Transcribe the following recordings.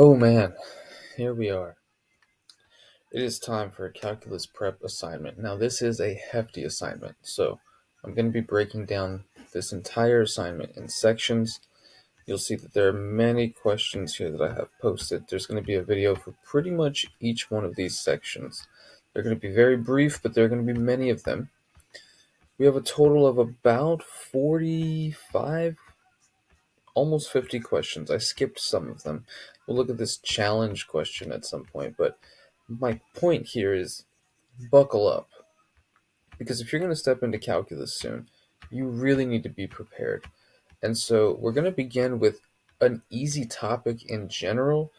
Oh man, here we are. It is time for a calculus prep assignment. Now, this is a hefty assignment, so I'm going to be breaking down this entire assignment in sections. You'll see that there are many questions here that I have posted. There's going to be a video for pretty much each one of these sections. They're going to be very brief, but there are going to be many of them. We have a total of about 45, almost 50 questions. I skipped some of them. We'll look at this challenge question at some point, but my point here is buckle up, because if you're going to step into calculus soon, you really need to be prepared. And so we're going to begin with an easy topic in general,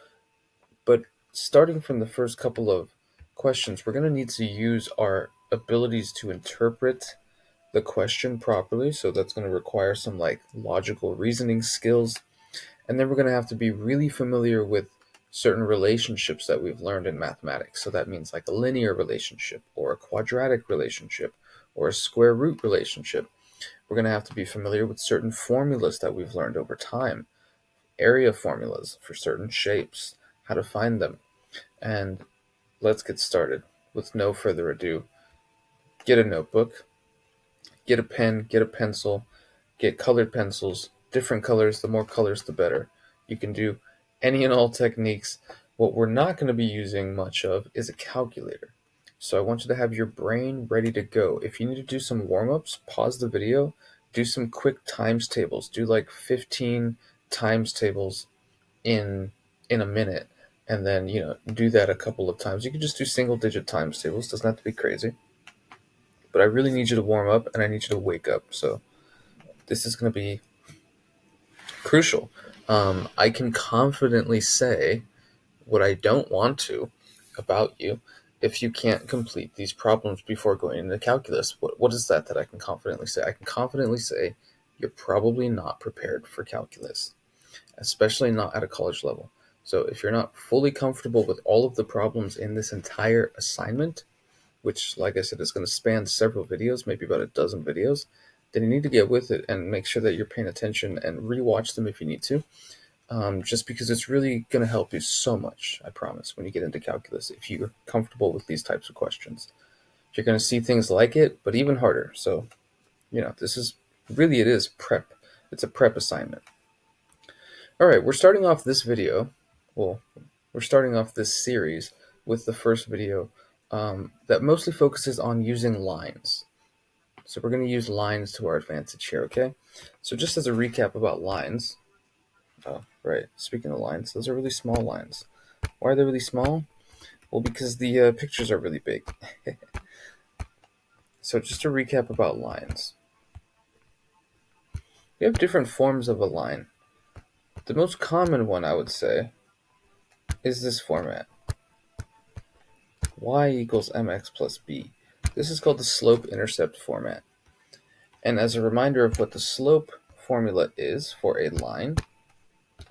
but starting from the first couple of questions, we're going to need to use our abilities to interpret the question properly. So that's going to require some logical reasoning skills. And then we're going to have to be really familiar with certain relationships that we've learned in mathematics. So that means like a linear relationship or a quadratic relationship or a square root relationship. We're going to have to be familiar with certain formulas that we've learned over time, area formulas for certain shapes, how to find them. And let's get started. With no further ado, get a notebook, get a pen, get a pencil, get colored pencils, different colors. The more colors, the better. You can do any and all techniques. What we're not going to be using much of is a calculator. So I want you to have your brain ready to go. If you need to do some warm-ups, pause the video, do some quick times tables. Do like 15 times tables in a minute, and then do that a couple of times. You can just do single-digit times tables. Doesn't have to be crazy. But I really need you to warm up, and I need you to wake up. So this is going to be crucial. I can confidently say what I don't want to about you if you can't complete these problems before going into calculus. What is that I can confidently say? I can confidently say you're probably not prepared for calculus, especially not at a college level. So if you're not fully comfortable with all of the problems in this entire assignment, which, like I said, is going to span several videos, maybe about a dozen videos, then you need to get with it and make sure that you're paying attention and rewatch them if you need to, just because it's really going to help you so much, I promise, when you get into calculus, if you're comfortable with these types of questions. You're going to see things like it, but even harder. So, this is really, it is prep. It's a prep assignment. All right, we're starting off this video. Well, we're starting off this series with the first video that mostly focuses on using lines. So we're going to use lines to our advantage here, okay? So just as a recap about lines, right, speaking of lines, those are really small lines. Why are they really small? Well, because the pictures are really big. So just a recap about lines. We have different forms of a line. The most common one, I would say, is this format. Y equals mx plus b. This is called the slope-intercept format. And as a reminder of what the slope formula is for a line,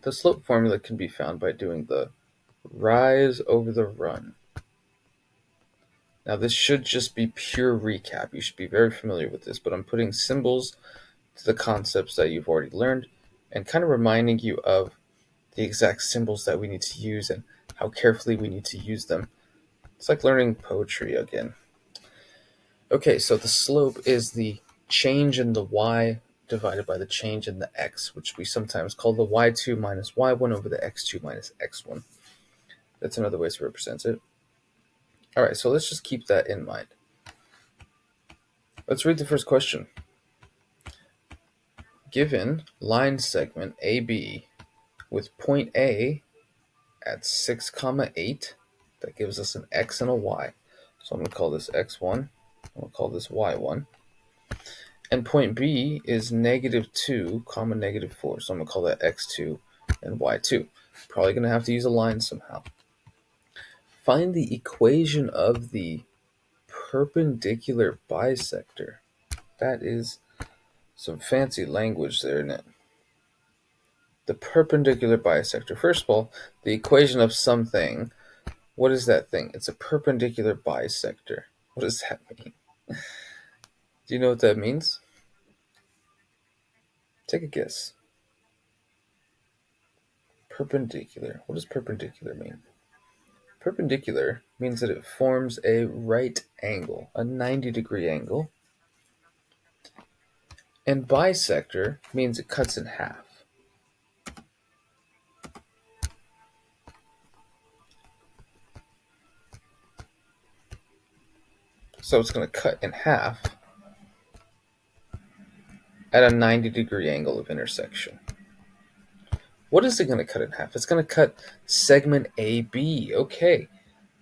the slope formula can be found by doing the rise over the run. Now this should just be pure recap. You should be very familiar with this, but I'm putting symbols to the concepts that you've already learned and kind of reminding you of the exact symbols that we need to use and how carefully we need to use them. It's like learning poetry again. Okay, so the slope is the change in the y divided by the change in the x, which we sometimes call the y2 minus y1 over the x2 minus x1. That's another way to represent it. All right, so let's just keep that in mind. Let's read the first question. Given line segment AB with point A at 6, 8, that gives us an x and a y. So I'm going to call this x1. I'm going to call this y1. And point B is -2, -4. So I'm going to call that x2 and y2. Probably going to have to use a line somehow. Find the equation of the perpendicular bisector. That is some fancy language there, isn't it? The perpendicular bisector. First of all, the equation of something. What is that thing? It's a perpendicular bisector. What does that mean? Do you know what that means? Take a guess. Perpendicular. What does perpendicular mean? Perpendicular means that it forms a right angle, a 90-degree angle. And bisector means it cuts in half. So it's going to cut in half at a 90-degree angle of intersection. What is it going to cut in half? It's going to cut segment AB. Okay.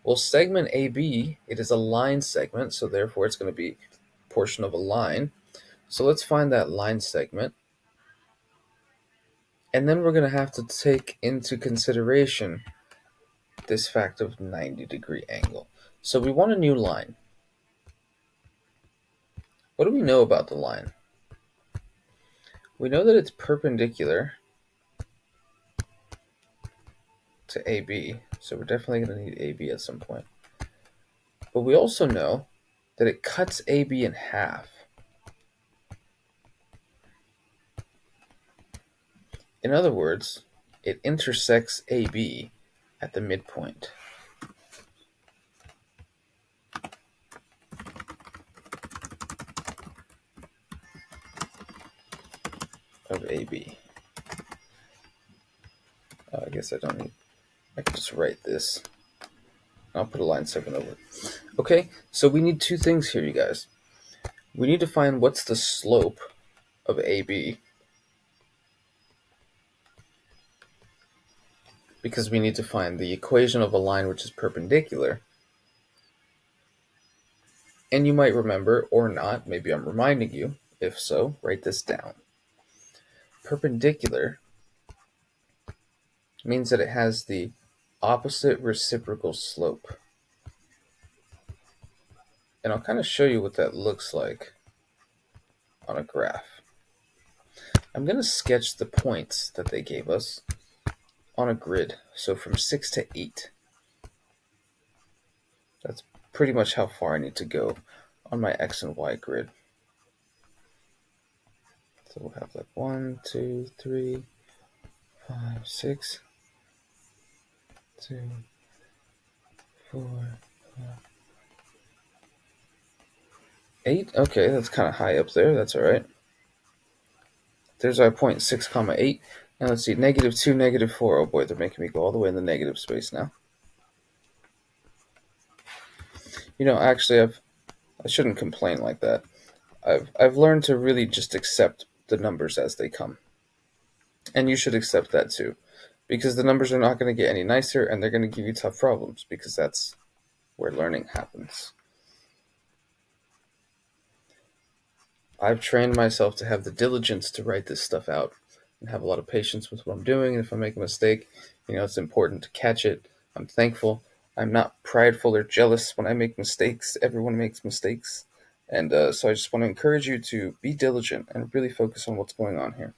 Well, segment AB, it is a line segment, so therefore it's going to be a portion of a line. So let's find that line segment. And then we're going to have to take into consideration this fact of 90-degree angle. So we want a new line. What do we know about the line? We know that it's perpendicular to AB, so we're definitely going to need AB at some point. But we also know that it cuts AB in half. In other words, it intersects AB at the midpoint. Of AB. I guess I don't need, I can just write this. I'll put a line segment over it. Okay, so we need two things here, you guys. We need to find what's the slope of AB, because we need to find the equation of a line which is perpendicular. And you might remember, or not, maybe I'm reminding you. If so, write this down. Perpendicular means that it has the opposite reciprocal slope. And I'll kind of show you what that looks like on a graph. I'm going to sketch the points that they gave us on a grid. So from 6 to 8. That's pretty much how far I need to go on my X and Y grid. So we'll have like 1, 2, 3, 5, 6, 2, 4, 5, 8. Okay, that's kind of high up there. That's all right. There's our point 6, 8. Now let's see, -2, -4. Oh boy, they're making me go all the way in the negative space now. You know, actually, I shouldn't complain like that. I've learned to really just accept the numbers as they come. And you should accept that too. Because the numbers are not going to get any nicer, and they're going to give you tough problems, because that's where learning happens. I've trained myself to have the diligence to write this stuff out and have a lot of patience with what I'm doing. And if I make a mistake, you know, it's important to catch it. I'm thankful. I'm not prideful or jealous when I make mistakes. Everyone makes mistakes. And so I just want to encourage you to be diligent and really focus on what's going on here.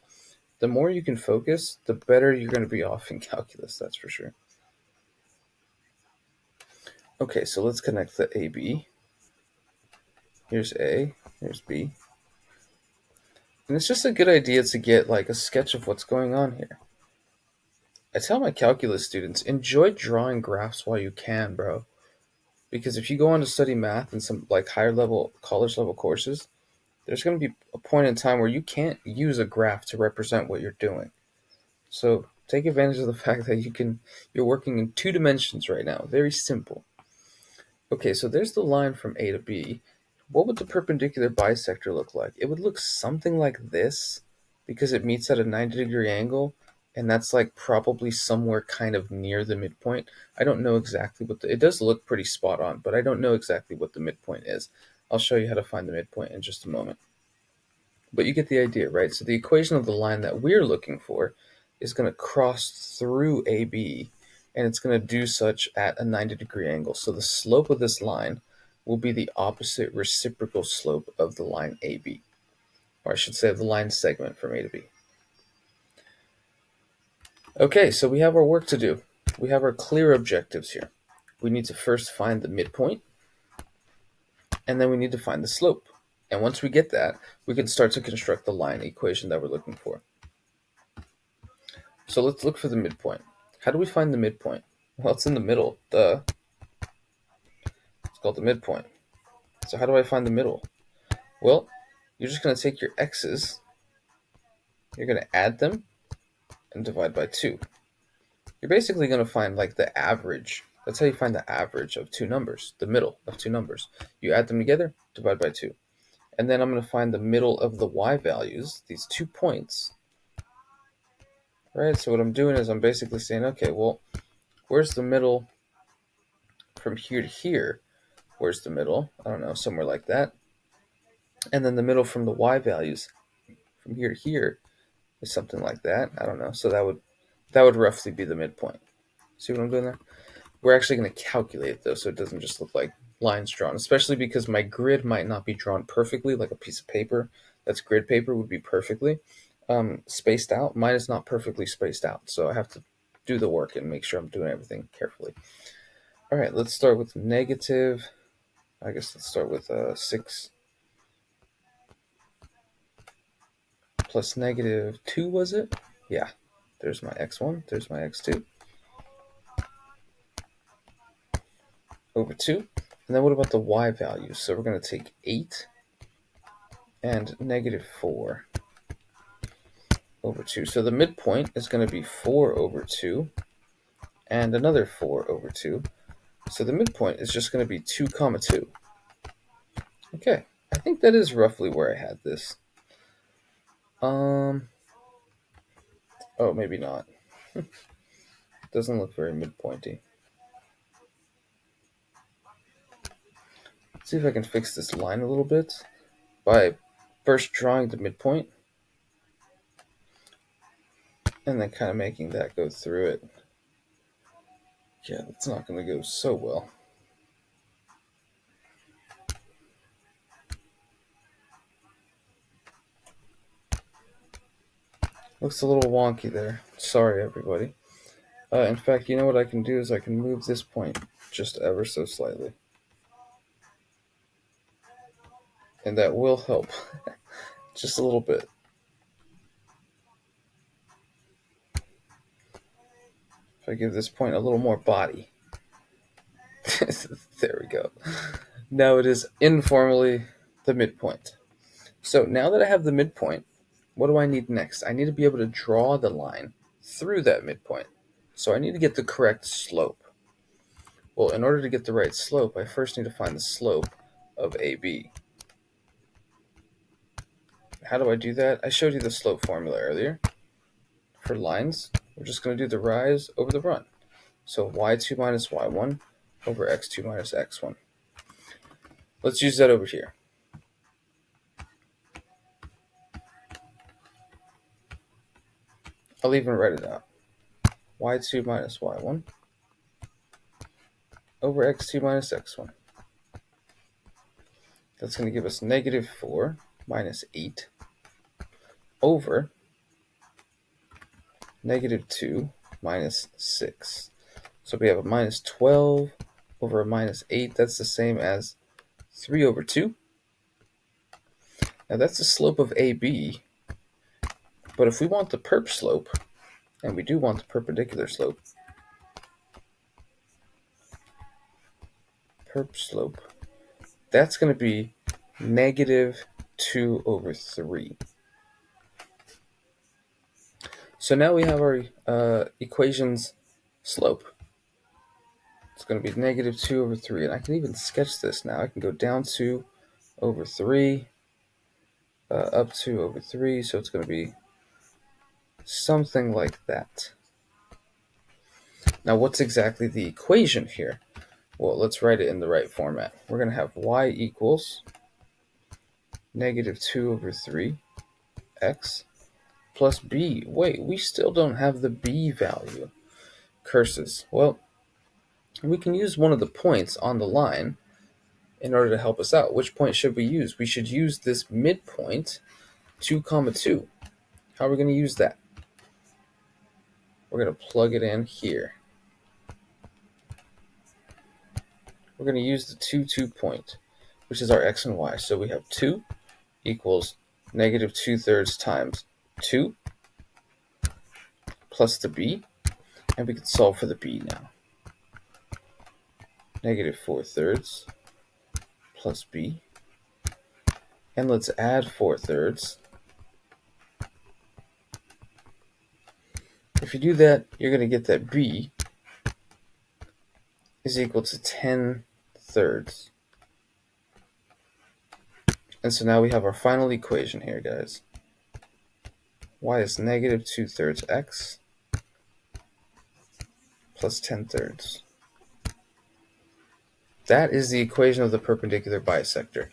The more you can focus, the better you're going to be off in calculus, that's for sure. Okay, so let's connect the AB. Here's A, here's B. And it's just a good idea to get like a sketch of what's going on here. I tell my calculus students, enjoy drawing graphs while you can, bro. Because if you go on to study math in some like higher level, college level courses, there's going to be a point in time where you can't use a graph to represent what you're doing. So take advantage of the fact that you're working in 2 dimensions right now. Very simple. Okay, so there's the line from A to B. What would the perpendicular bisector look like? It would look something like this, because it meets at a 90-degree angle, and that's like probably somewhere kind of near the midpoint. I don't know exactly it does look pretty spot on, but I don't know exactly what the midpoint is. I'll show you how to find the midpoint in just a moment. But you get the idea, right? So the equation of the line that we're looking for is going to cross through AB, and it's going to do such at a 90-degree angle. So the slope of this line will be the opposite reciprocal slope of the line AB, or I should say the line segment from A to B. Okay, so we have our work to do. We have our clear objectives here. We need to first find the midpoint, and then we need to find the slope. And once we get that, we can start to construct the line equation that we're looking for. So let's look for the midpoint. How do we find the midpoint? Well, it's in the middle. Duh. It's called the midpoint. So how do I find the middle? Well, you're just going to take your x's, you're going to add them, and divide by 2. You're basically going to find like the average. That's how you find the average of two numbers, the middle of two numbers. You add them together, divide by 2. And then I'm going to find the middle of the y values, these 2 points. Right, so what I'm doing is I'm basically saying, okay, well, where's the middle from here to here? Where's the middle? I don't know, somewhere like that. And then the middle from the y values from here to here is something like that. I don't know. So that would roughly be the midpoint. See what I'm doing there? We're actually going to calculate it though, so it doesn't just look like lines drawn, especially because my grid might not be drawn perfectly, like a piece of paper that's grid paper would be perfectly spaced out. Mine is not perfectly spaced out, so I have to do the work and make sure I'm doing everything carefully. All right, let's start with negative. I guess let's start with 6 plus negative 2, was it? Yeah, there's my x1, there's my x2. Over 2. And then what about the y values? So we're going to take 8 and negative 4 over 2. So the midpoint is going to be 4 over 2 and another 4 over 2. So the midpoint is just going to be 2 comma 2. Okay, I think that is roughly where I had this. Oh, maybe not. Doesn't look very midpointy. Let's see if I can fix this line a little bit by first drawing the midpoint and then kind of making that go through it. Yeah, that's not going to go so well. Looks a little wonky there. Sorry, everybody. In fact, you know what I can do is I can move this point just ever so slightly. And that will help. Just a little bit. If I give this point a little more body. There we go. Now it is informally the midpoint. So now that I have the midpoint, what do I need next? I need to be able to draw the line through that midpoint. So I need to get the correct slope. Well, in order to get the right slope, I first need to find the slope of AB. How do I do that? I showed you the slope formula earlier. For lines, we're just going to do the rise over the run. So y2 minus y1 over x2 minus x1. Let's use that over here. I'll even write it out. y2 minus y1 over x2 minus x1. That's going to give us negative 4 minus 8 over negative 2 minus 6. So we have a minus 12 over a minus 8. That's the same as 3 over 2. Now that's the slope of AB. But if we want the perp slope, and we do want the perpendicular slope, perp slope, that's going to be negative 2 over 3. So now we have our equation's slope. It's going to be negative 2 over 3. And I can even sketch this now. I can go down 2 over 3, up 2 over 3. So it's going to be something like that. Now, what's exactly the equation here? Well, let's write it in the right format. We're going to have y equals negative 2 over 3 x plus b. Wait, we still don't have the b value. Curses. Well, we can use one of the points on the line in order to help us out. Which point should we use? We should use this midpoint, 2 comma 2. How are we going to use that? We're going to plug it in here. We're going to use the 2, 2 point, which is our x and y. So we have 2 equals negative 2/3 times 2 plus the b, and we can solve for the b now. Negative 4/3 plus b, and let's add 4/3. If you do that, you're going to get that b is equal to 10/3. And so now we have our final equation here, guys. Y is negative 2/3 x plus 10/3. That is the equation of the perpendicular bisector.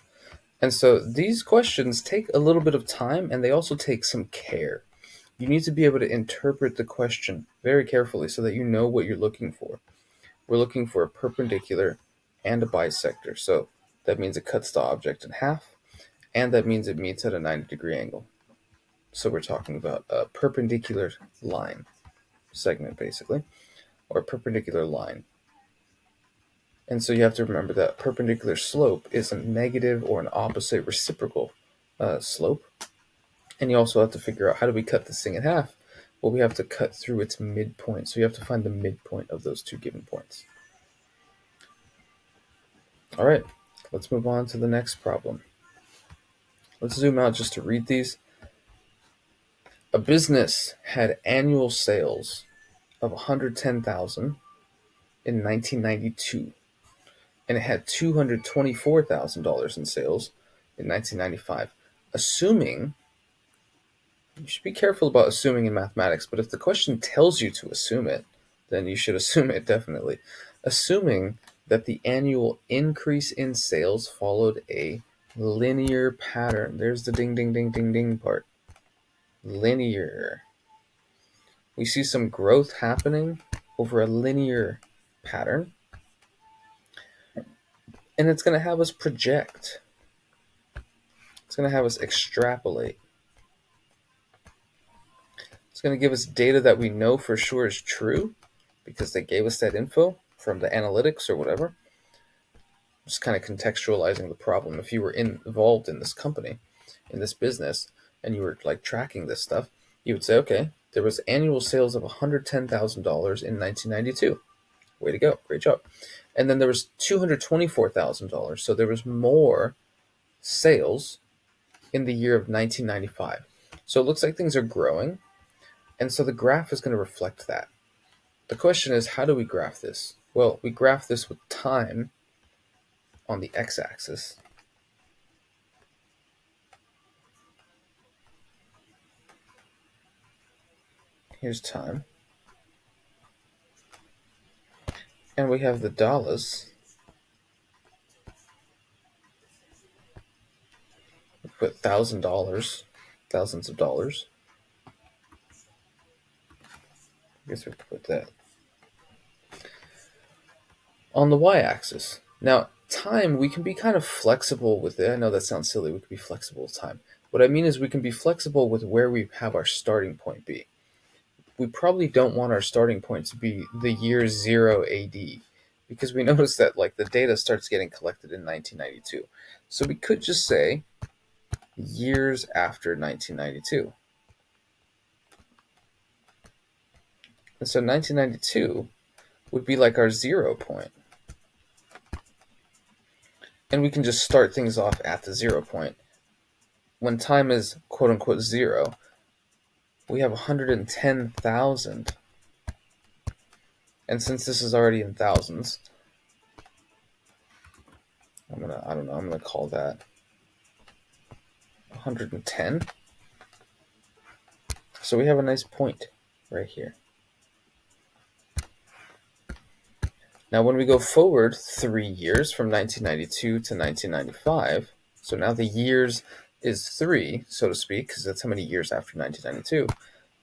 And so these questions take a little bit of time, and they also take some care. You need to be able to interpret the question very carefully so that you know what you're looking for. We're looking for a perpendicular and a bisector. So that means it cuts the object in half, and that means it meets at a 90-degree angle. So we're talking about a perpendicular line segment, basically, or a perpendicular line. And so you have to remember that perpendicular slope is a negative or an opposite reciprocal slope. And you also have to figure out, how do we cut this thing in half? Well, we have to cut through its midpoint. So you have to find the midpoint of those two given points. All right, let's move on to the next problem. Let's zoom out just to read these. A business had annual sales of $110,000 in 1992, and it had $224,000 in sales in 1995. Assuming, you should be careful about assuming in mathematics, but if the question tells you to assume it, then you should assume it definitely. Assuming that the annual increase in sales followed a linear pattern. There's the ding, ding, ding, ding, ding part. Linear. We see some growth happening over a linear pattern, and it's going to have us project. It's going to have us extrapolate. It's going to give us data that we know for sure is true because they gave us that info from the analytics or whatever. Just kind of contextualizing the problem. If you were involved in this company, in this business, and you were like tracking this stuff, you would say, okay, there was annual sales of $110,000 in 1992. Way to go. Great job. And then there was $224,000. So there was more sales in the year of 1995. So it looks like things are growing. And so the graph is going to reflect that. The question is, how do we graph this? Well, we graph this with time on the x-axis. Here's time. And we have the dollars. We put $1,000, thousands of dollars. I guess we could put that on the y-axis. Now, time, we can be kind of flexible with it. I know that sounds silly. We can be flexible with time. What I mean is we can be flexible with where we have our starting point be. We probably don't want our starting point to be the year 0 AD, because we notice that like the data starts getting collected in 1992. So we could just say years after 1992. And so 1992 would be like our 0 point. And we can just start things off at the 0 point. When time is quote unquote 0, we have 110,000. And since this is already in thousands, I'm gonna call that 110. So we have a nice point right here. Now when we go forward 3 years from 1992 to 1995, so now the years is 3, so to speak, because that's how many years after 1992,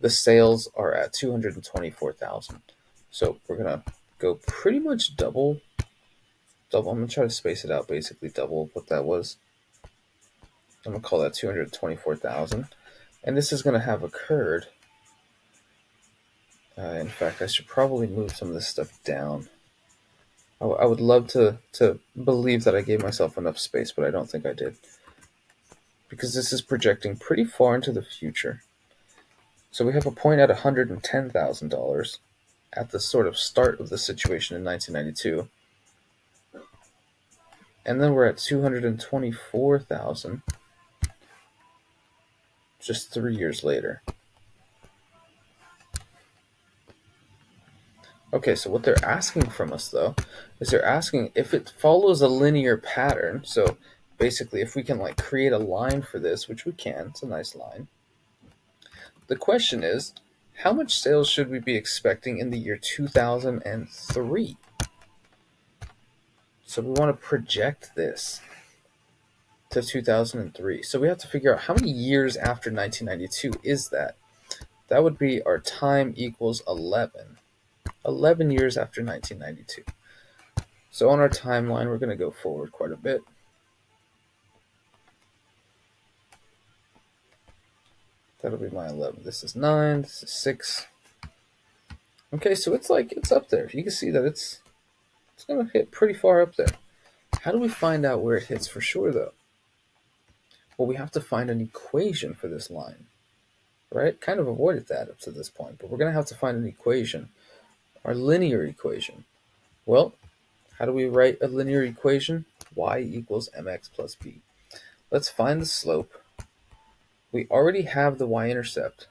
the sales are at 224,000. So we're going to go pretty much double. I'm going to try to space it out, basically double what that was. I'm going to call that 224,000. And this is going to have occurred. In fact, I should probably move some of this stuff down. I would love to believe that I gave myself enough space, but I don't think I did. Because this is projecting pretty far into the future. So we have a point at $110,000 at the sort of start of the situation in 1992. And then we're at 224,000 just 3 years later. Okay, so what they're asking from us, though, is they're asking if it follows a linear pattern. So basically, if we can like create a line for this, which we can, it's a nice line. The question is, how much sales should we be expecting in the year 2003? So we want to project this to 2003. So we have to figure out how many years after 1992 is that? That would be our time equals 11. 11 years after 1992. So on our timeline, we're going to go forward quite a bit. That'll be my 11. This is 9. This is 6. Okay, so it's up there. You can see that it's going to hit pretty far up there. How do we find out where it hits for sure, though? Well, we have to find an equation for this line, right? Kind of avoided that up to this point, but we're going to have to find an equation, our linear equation. Well, how do we write a linear equation? Y equals mx plus b. Let's find the slope. We already have the y-intercept.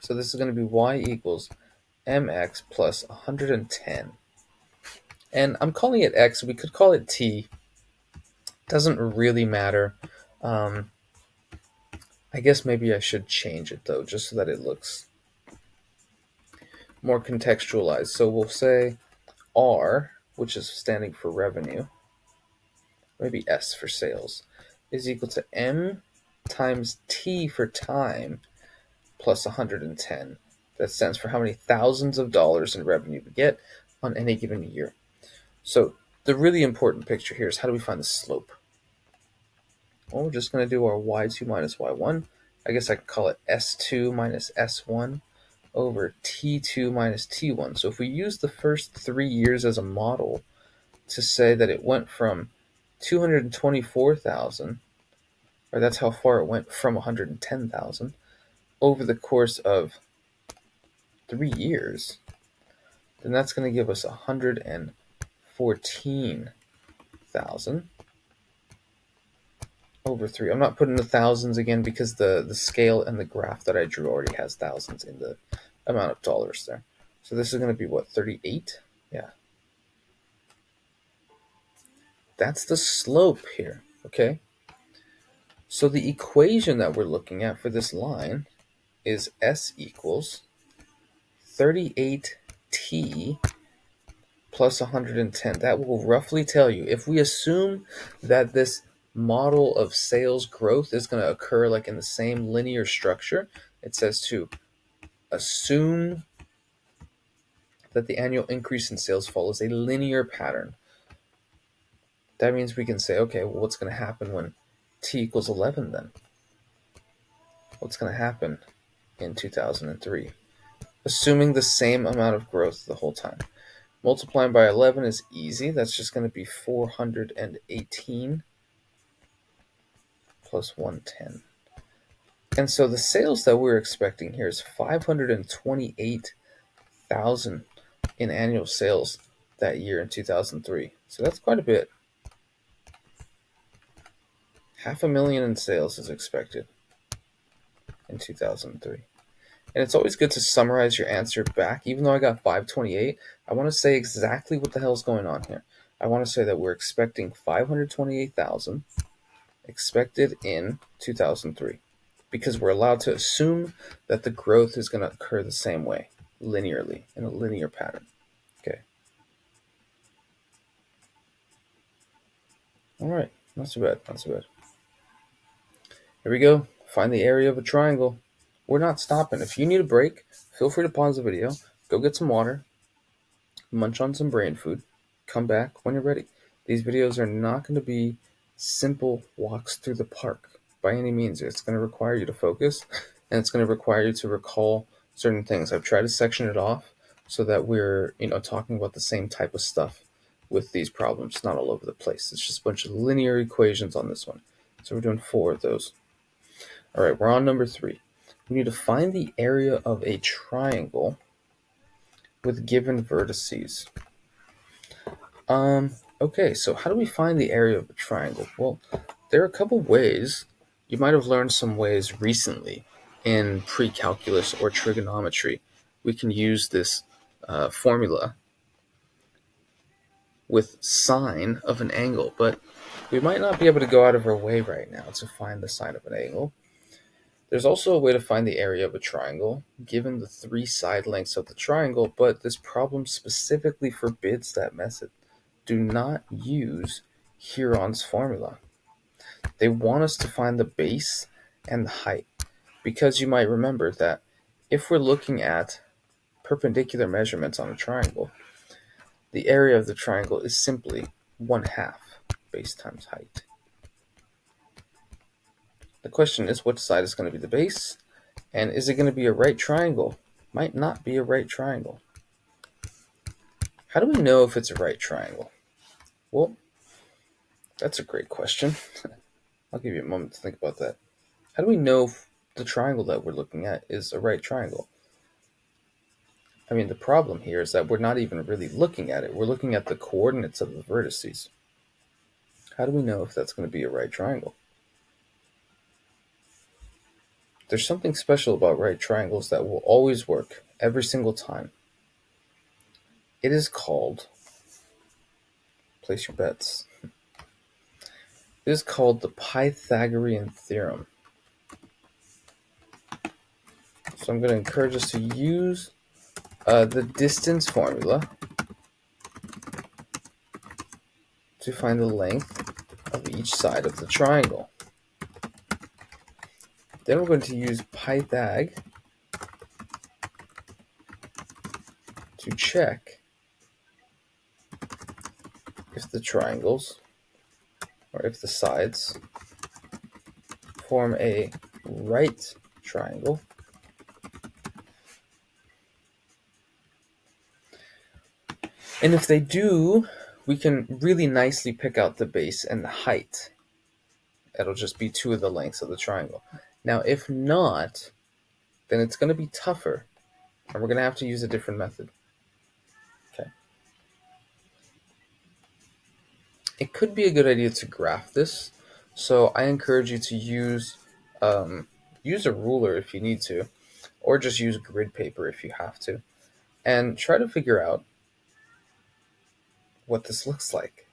So this is going to be y equals mx plus 110. And I'm calling it x. We could call it t. Doesn't really matter. I guess maybe I should change it, though, just so that it looks more contextualized. So we'll say R, which is standing for revenue, maybe S for sales, is equal to M times T for time plus 110. That stands for how many thousands of dollars in revenue we get on any given year. So the really important picture here is how do we find the slope? Well, we're just going to do our y2 minus y1. I guess I could call it S2 minus S1 over T2 minus T1. So if we use the first 3 years as a model to say that it went from 224,000, or that's how far it went from 110,000, over the course of 3 years, then that's going to give us 114,000 over 3. I'm not putting the thousands again because the scale and the graph that I drew already has thousands in the amount of dollars there. So this is going to be what, 38? Yeah. That's the slope here, okay? So the equation that we're looking at for this line is S equals 38t plus 110. That will roughly tell you, if we assume that this model of sales growth is going to occur like in the same linear structure, it says to assume that the annual increase in sales follows a linear pattern. That means we can say, okay, well, what's going to happen when t equals 11 then? What's going to happen in 2003? Assuming the same amount of growth the whole time. Multiplying by 11 is easy. That's just going to be 418 plus 110. And so the sales that we're expecting here is 528,000 in annual sales that year in 2003. So that's quite a bit. 500,000 in sales is expected in 2003. And it's always good to summarize your answer back. Even though I got 528, I want to say exactly what the hell's going on here. I want to say that we're expecting 528,000 expected in 2003 because we're allowed to assume that the growth is going to occur the same way, linearly, in a linear pattern. Okay. All right. Not so bad. Not so bad. Here we go. Find the area of a triangle. We're not stopping. If you need a break, feel free to pause the video, go get some water, munch on some brain food, come back when you're ready. These videos are not going to be simple walks through the park by any means. It's going to require you to focus, and it's going to require you to recall certain things. I've tried to section it off so that we're, talking about the same type of stuff with these problems, not all over the place. It's just a bunch of linear equations on this one. So we're doing 4 of those. All right, we're on number 3. we need to find the area of a triangle with given vertices. Okay, so how do we find the area of a triangle? Well, there are a couple ways. You might have learned some ways recently in pre-calculus or trigonometry. We can use this formula with sine of an angle, but we might not be able to go out of our way right now to find the sine of an angle. There's also a way to find the area of a triangle given the three side lengths of the triangle, but this problem specifically forbids that method. Do not use Huron's formula. They want us to find the base and the height, because you might remember that if we're looking at perpendicular measurements on a triangle, the area of the triangle is simply 1/2 base times height. The question is, what side is going to be the base, and is it going to be a right triangle? Might not be a right triangle. How do we know if it's a right triangle? Well, that's a great question. I'll give you a moment to think about that. How do we know if the triangle that we're looking at is a right triangle? I mean, the problem here is that we're not even really looking at it. We're looking at the coordinates of the vertices. How do we know if that's going to be a right triangle? There's something special about right triangles that will always work every single time. It is called, place your bets, it is called the Pythagorean theorem. So I'm going to encourage us to use the distance formula to find the length of each side of the triangle. Then we're going to use Pythag to check if the triangles, or if the sides, form a right triangle. And if they do, we can really nicely pick out the base and the height. It'll just be two of the lengths of the triangle. Now, if not, then it's going to be tougher, and we're going to have to use a different method. Okay. It could be a good idea to graph this, so I encourage you to use a ruler if you need to, or just use grid paper if you have to, and try to figure out what this looks like.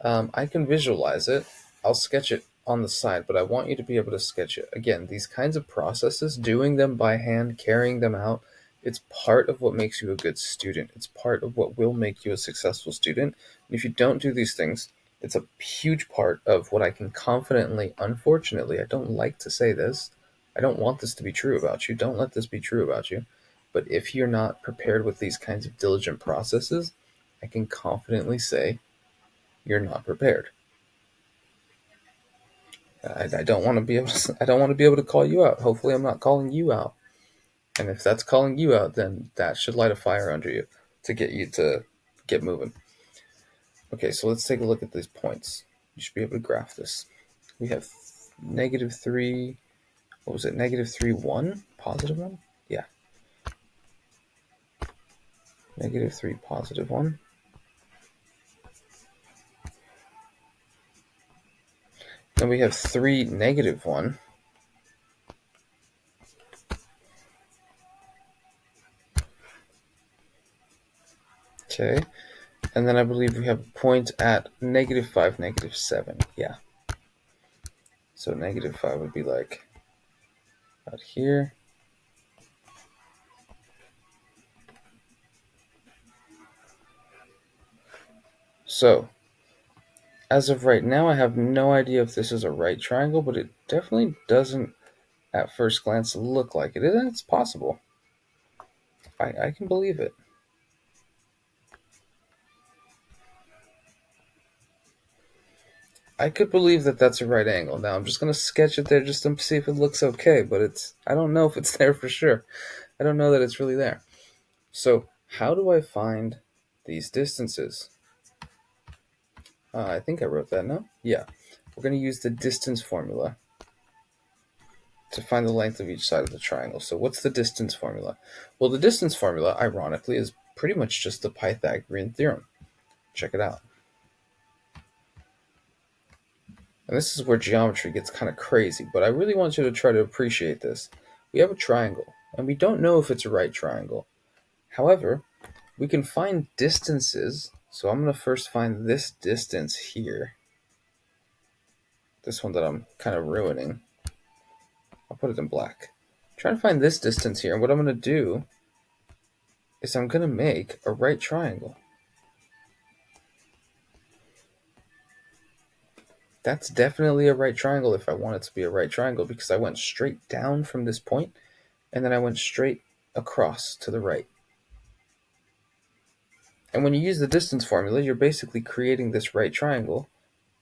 I can visualize it. I'll sketch it on the side, but I want you to be able to sketch it. Again, these kinds of processes, doing them by hand, carrying them out, it's part of what makes you a good student. It's part of what will make you a successful student. And if you don't do these things, it's a huge part of what I can confidently, unfortunately, I don't like to say this, I don't want this to be true about you. Don't let this be true about you. But if you're not prepared with these kinds of diligent processes, I can confidently say you're not prepared. I don't want to be able to call you out. Hopefully I'm not calling you out. And if that's calling you out, then that should light a fire under you to get you to get moving. Okay, so let's take a look at these points. You should be able to graph this. We have -3, what was it? -3, 1, +1? Yeah. -3, +1. Then we have 3, -1. Okay. And then I believe we have a point at -5, -7. Yeah. So -5 would be like out here. So, as of right now, I have no idea if this is a right triangle, but it definitely doesn't, at first glance, look like it. It's possible. I can believe it. I could believe that that's a right angle. Now, I'm just going to sketch it there just to see if it looks okay, but I don't know if it's there for sure. I don't know that it's really there. So, how do I find these distances? I think I wrote that, no? Yeah. We're going to use the distance formula. to find the length of each side of the triangle. So what's the distance formula? Well, the distance formula, ironically, is pretty much just the Pythagorean theorem. Check it out. And this is where geometry gets kind of crazy, but I really want you to try to appreciate this. We have a triangle, and we don't know if it's a right triangle. However, we can find distances. So I'm going to first find this distance here. This one that I'm kind of ruining. I'll put it in black. Try to find this distance here, and what I'm going to do is I'm going to make a right triangle. That's definitely a right triangle if I want it to be a right triangle, because I went straight down from this point, and then I went straight across to the right. And when you use the distance formula, you're basically creating this right triangle,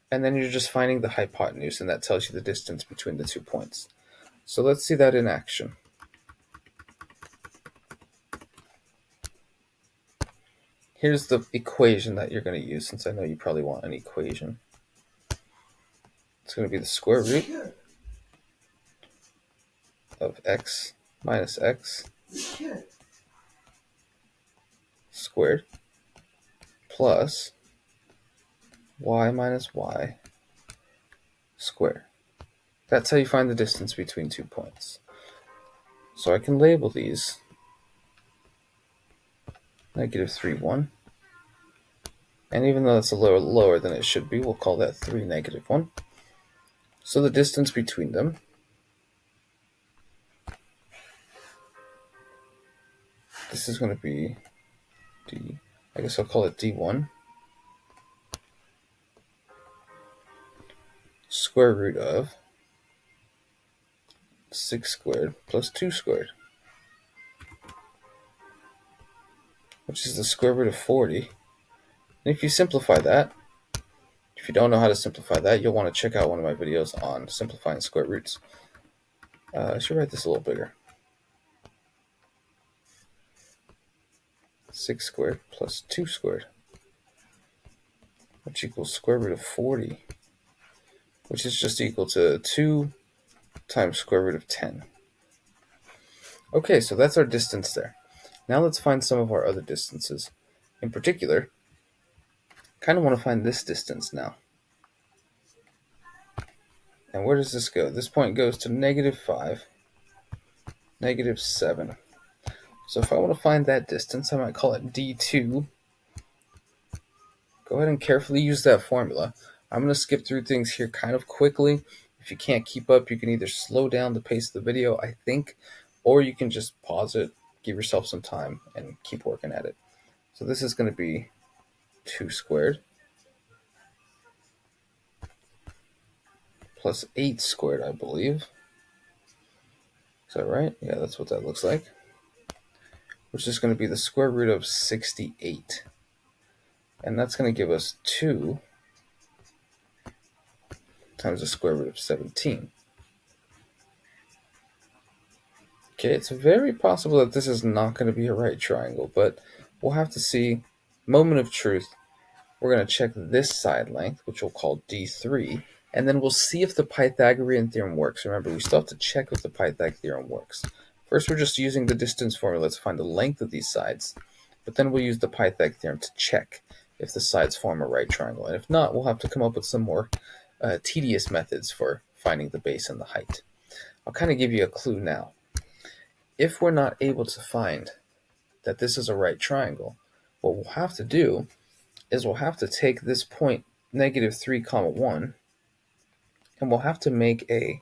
and then you're just finding the hypotenuse, and that tells you the distance between the 2 points. So let's see that in action. Here's the equation that you're going to use, since I know you probably want an equation. It's going to be the square root of x minus x squared plus y minus y squared. That's how you find the distance between 2 points. So I can label these -3, 1. And even though it's a little lower than it should be, we'll call that 3, -1. So the distance between them this is going to be d, I guess I'll call it d1 square root of 6 squared plus 2 squared, which is the square root of 40. And if you simplify that, if you don't know how to simplify that, you'll want to check out one of my videos on simplifying square roots. I should write this a little bigger. 6 squared plus 2 squared, which equals square root of 40, which is just equal to 2 times square root of 10. Okay, so that's our distance there. Now let's find some of our other distances. In particular, I kind of want to find this distance now. And where does this go? This point goes to -5, -7. So if I want to find that distance, I might call it d2. Go ahead and carefully use that formula. I'm going to skip through things here kind of quickly. If you can't keep up, you can either slow down the pace of the video, I think, or you can just pause it, give yourself some time, and keep working at it. So this is going to be 2 squared plus 8 squared, I believe. Is that right? Yeah, that's what that looks like. Which is going to be the square root of 68. And that's going to give us 2 times the square root of 17. Okay, it's very possible that this is not going to be a right triangle, but we'll have to see. Moment of truth. We're going to check this side length, which we'll call d3, and then we'll see if the Pythagorean theorem works. Remember, we still have to check if the Pythag theorem works. First, we're just using the distance formula to find the length of these sides, but then we'll use the Pythag theorem to check if the sides form a right triangle. And if not, we'll have to come up with some more tedious methods for finding the base and the height. I'll kind of give you a clue now. If we're not able to find that this is a right triangle, what we'll have to do is we'll have to take this point -3, 1, and we'll have to make a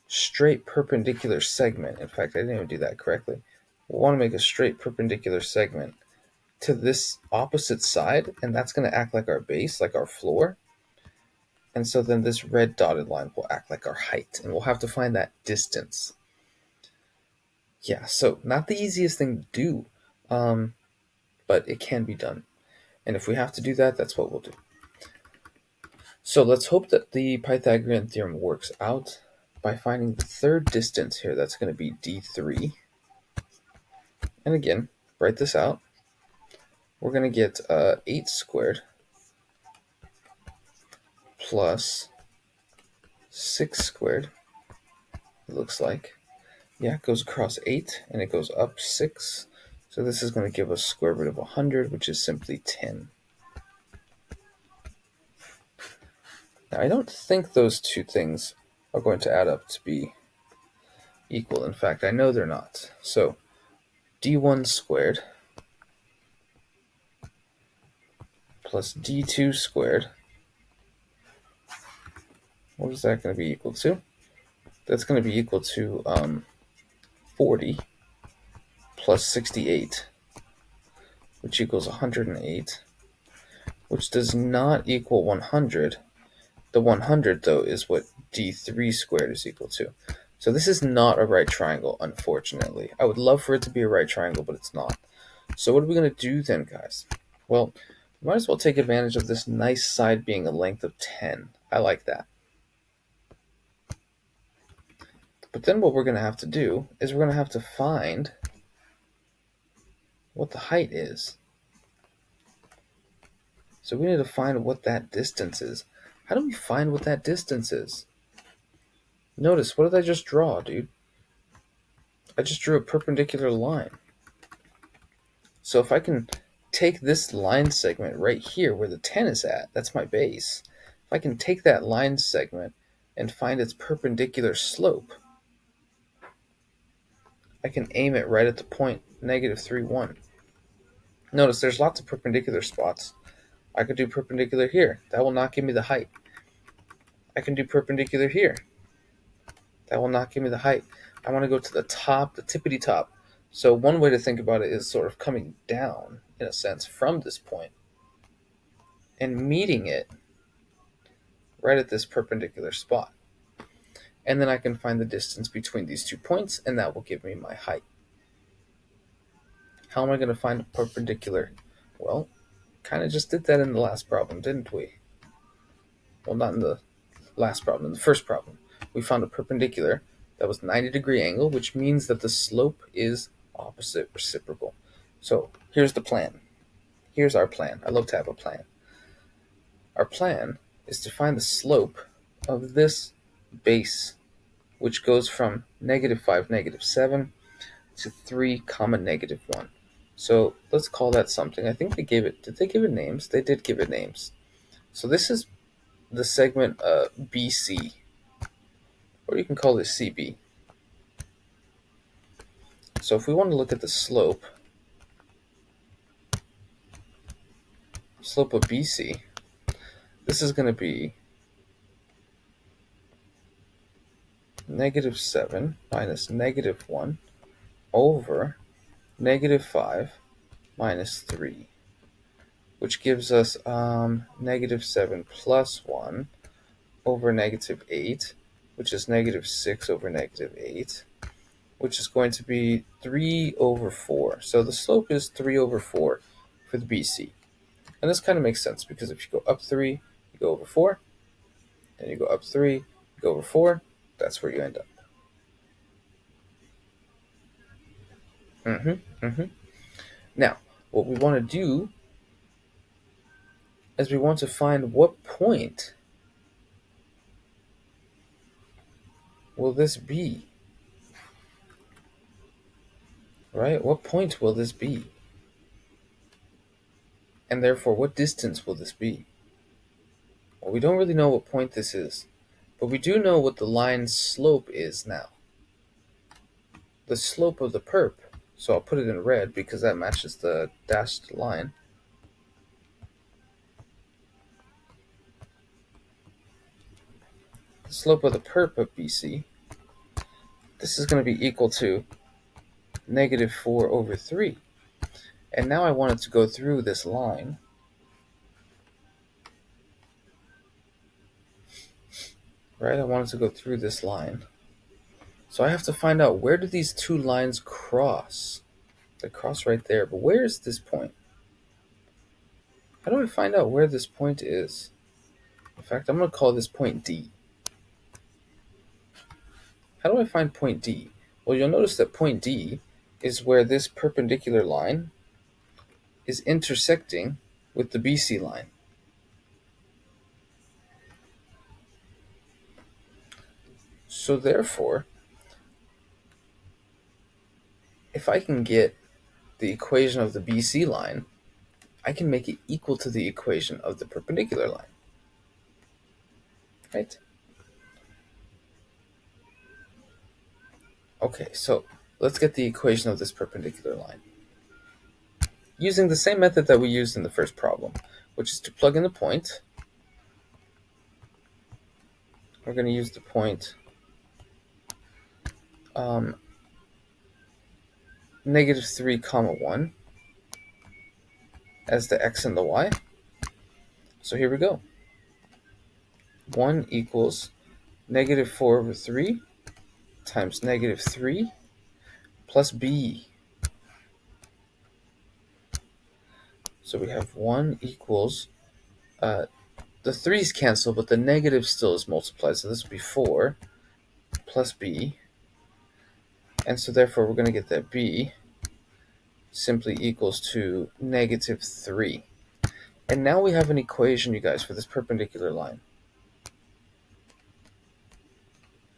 straight perpendicular segment. In fact, I didn't even do that correctly. We'll want to make a straight perpendicular segment to this opposite side, and that's going to act like our base, like our floor. And so then this red dotted line will act like our height, and we'll have to find that distance. Yeah, so not the easiest thing to do, but it can be done. And if we have to do that, that's what we'll do. So let's hope that the Pythagorean theorem works out by finding the third distance here. That's going to be d3. And again, write this out. We're going to get 8 squared plus 6 squared it looks like. Yeah, it goes across 8, and it goes up 6. So this is going to give us square root of 100, which is simply 10. Now, I don't think those two things are going to add up to be equal. In fact, I know they're not. So d1 squared plus d2 squared, what is that going to be equal to? That's going to be equal to 40 plus 68, which equals 108, which does not equal 100. The 100, though, is what d3 squared is equal to. So this is not a right triangle, unfortunately. I would love for it to be a right triangle, but it's not. So what are we going to do then, guys? Well, we might as well take advantage of this nice side being a length of 10. I like that. But then what we're going to have to do is we're going to have to find what the height is. So we need to find what that distance is. How do we find what that distance is? Notice, what did I just draw, dude? I just drew a perpendicular line. So if I can take this line segment right here where the 10 is at, that's my base. If I can take that line segment and find its perpendicular slope, I can aim it right at the point -3, 1. Notice there's lots of perpendicular spots. I could do perpendicular here. That will not give me the height. I can do perpendicular here. That will not give me the height. I want to go to the top, the tippity top. So one way to think about it is sort of coming down, in a sense, from this point and meeting it right at this perpendicular spot. And then I can find the distance between these 2 points, and that will give me my height. How am I going to find a perpendicular? Well, kind of just did that in the last problem, didn't we? Well, not in the last problem, in the first problem. We found a perpendicular that was 90-degree angle, which means that the slope is opposite reciprocal. So here's the plan. Here's our plan. I love to have a plan. Our plan is to find the slope of this base, which goes from -5, -7 to 3, -1. So let's call that something. I think they gave it, did they give it names? They did give it names. So this is the segment BC, or you can call this CB. So if we want to look at the slope of BC, this is going to be -7 minus -1 over -5 minus 3, which gives us -7 plus 1 over -8, which is -6 over -8, which is going to be 3 over 4. So the slope is 3 over 4 for the BC. And this kind of makes sense, because if you go up 3, you go over 4, and you go up 3, you go over 4, that's where you end up. Now, what we want to do is we want to find what point will this be, right? What point will this be? And therefore, what distance will this be? Well, we don't really know what point this is, but we do know what the line's slope is now. The slope of the perp, so I'll put it in red because that matches the dashed line. The slope of the perp of BC, this is going to be equal to -4 over 3. And now I want it to go through this line. Right? I want it to go through this line. So I have to find out, where do these two lines cross? They cross right there, but where is this point? How do I find out where this point is? In fact, I'm going to call this point D. How do I find point D? Well, you'll notice that point D is where this perpendicular line is intersecting with the BC line. So therefore, if I can get the equation of the BC line, I can make it equal to the equation of the perpendicular line, right? Okay, so let's get the equation of this perpendicular line using the same method that we used in the first problem, which is to plug in the point. We're going to use the point -3, 1 as the x and the y. So here we go. 1 equals -4/3 times -3 plus b. So we have 1 equals, the 3's cancel, but the negative still is multiplied. So this will be 4 plus b. And so therefore we're going to get that b simply equals to -3. And now we have an equation, you guys, for this perpendicular line.